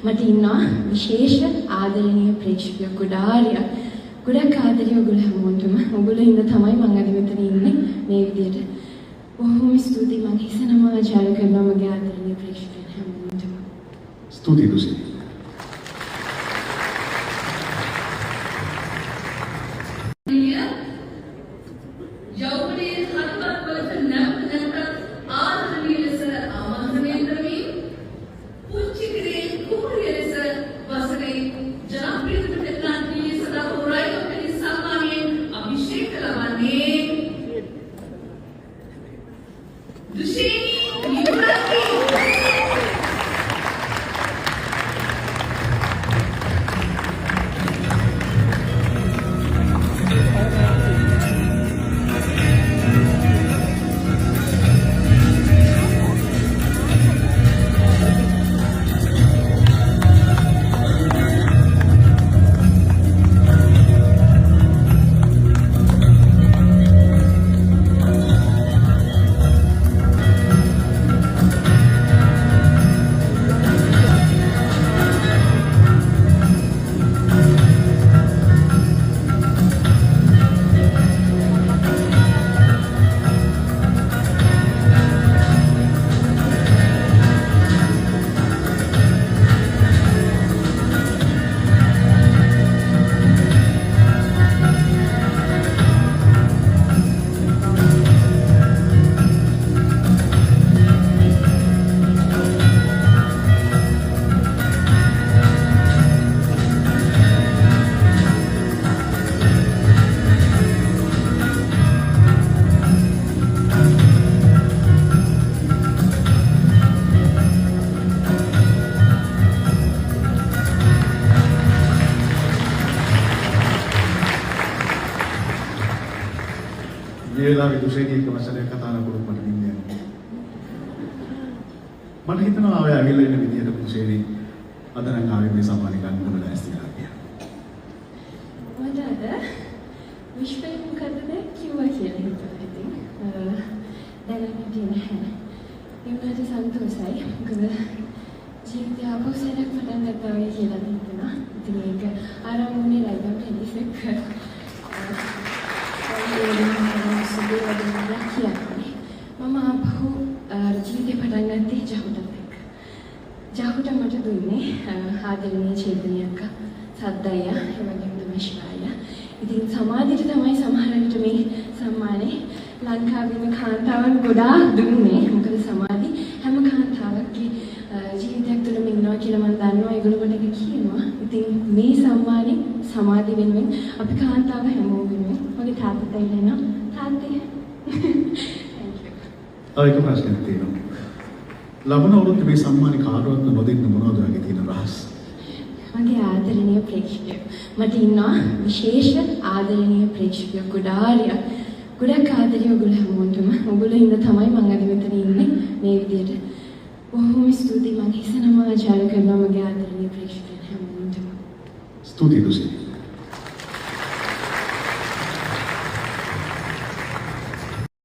මට ඉන්නවා විශේෂ ආදරණීය ප්‍රේක්ෂකයෝ ගොඩක් ආදරේ ඔයගොල්ලෝ හැමෝටම. ඔයගොල්ලෝ ඉන්න තමයි මම අද මෙතන ඉන්නේ මේ විදියට. බොහොම ස්තුතියි. මම හිතනවා ආචාර්ය කරනවා මගේ ආදරණීය ප්‍රේක්ෂකයන් හැමෝටම. ස්තුතියි දුසි. යෞවනයේ හත්පත් වලට නැවත ආදරණීය ලෙස ආමන්ත්‍රණය කරමින් පුංචි කිරේ කුමරිය ලෙස වසරේ ජනප්‍රියතම පෙරලාන්තියේ සදා හොරයින් සම්මානයෙන් අභිෂේක ලබන්නේ දුෂේනී යුවරාජී. වෙලාවේ දුෂේනී එක්ක වසරේ කතා කරනකොට මට නිින්ද යනවා. මට හිතෙනවා ඔය ඇවිල්ලා ඉන්න විදියට දුෂේනී අද නම් ආවේ මේ සම්මාන ගන්න මොන ලෑස්ති කරලා කියලා. මට අද විශ්වයේ මොකද කිව්වා කියලා හිතුවා ඉතින්. දැනගන්න තියෙනවා. ඒකට සන්තෝෂයි. මොකද ජීවිතය අපෝසලක් පටන් ගත්තා වෙයි කියලා හිතනවා. ඉතින් ඒක ආරම්භුනේ ලයිව් ටෙනිස් එක. මම ආපහු ජීවිතේ පටන් ගත්තේ ජහුටත් එක්ක. ජහුට මට දුන්නේ ආදරණීය චේතනියක සද්දය, ඒ වගේම තමයි ශිවාය. ඉතින් සමාජයට තමයි සමහර විට මේ සම්මානේ ලංකාවේ කාන්තාවන් ගොඩාක් දුන්නේ. මොකද සමාජي හැම කාන්තාවකගේ ජීවිතයක් තුළම ඉන්නවා කියලා මම දන්නවා. ඒගොල්ලෝ මට ඒක කියනවා. ඉතින් මේ සම්මානේ සමාජي වෙනුවෙන් අපි කාන්තාව හැමෝම වෙනුවෙන් මගේ තාත්තට ඉල්ලනවා. තාත්තේ ඒක ප්‍රශ්නයක් තියෙනවා. ලබන අවුරුද්දේ මේ සම්මානේ කාටවත් නොදෙන්න මොනවද වගේ තියෙන රහස්? මගේ ආදරණීය ප්‍රේක්ෂකයෝ. මට ඉන්නවා විශේෂ ආදරණීය ප්‍රේක්ෂකයෝ ගොඩක් ආදරේ ඔයගොල්ලෝ හැමෝටම. ඔයගොල්ලෝ ඉන්න තමයි මම අද මෙතන ඉන්නේ මේ විදියට. බොහොම ස්තුතියි. මම හිතනවා ආචාර්ය කරනවා මගේ ආදරණීය ප්‍රේක්ෂකයන් හැමෝටම. ස්තුතියි දුසි.